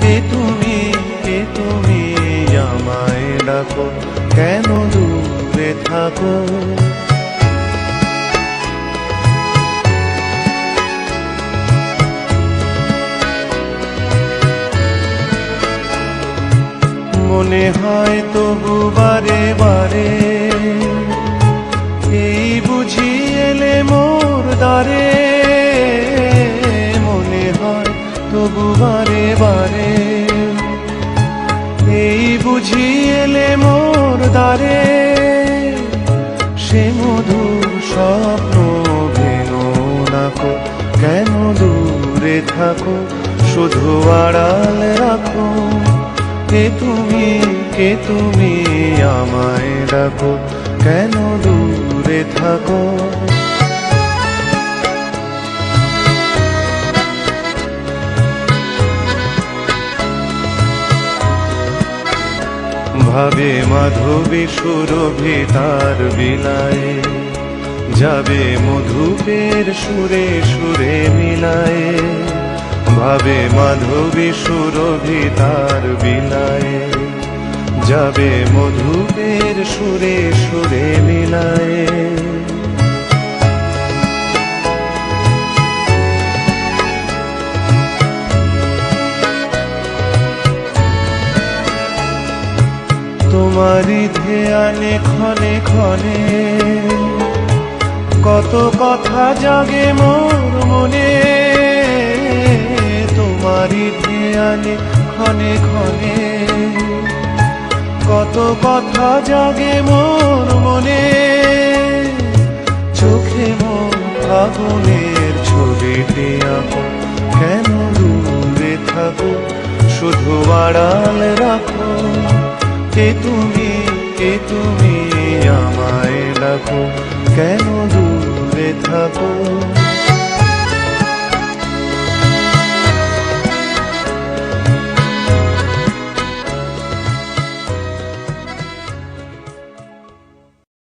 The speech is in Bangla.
কে তুমি আমায় ডাকো, কেন দূরে থাকো? মনে হয় তবু বারে বারে, এই বুঝি এলে মোর দ্বারে। মনে হয় তবু বারে বারে, এই বুঝি এলে মোর দ্বারে। সে মধুর স্বপ্ন ভেঙো নাকো, কেন দূরে থাকো, শুধু আড়াল রাখো। কে তুমি আমায় ডাকো, কেন দূরে থাকো? ভাবে মাধবী সুরভি তার বিলায়, যাবে মধুপের সুরে সুরে মিলায়। ভাবে মাধবী সুরভি তার বিলায়, যাবে মধুপের সুরে সুরে মিলায়। তোমারই ধ্যানে ক্ষণে ক্ষণে কত কথা জাগে মোর মনে। তোমারই ধ্যানে ক্ষণে ক্ষণে কত কথা জাগে মোর মনে। চোখে মোর আগুনের ছবিটি আঁকো, কেন দূরে থাকো, শুধু আড়াল রাখো। কে তুমি আমায় ডাকো, কেন দূরে থাকো?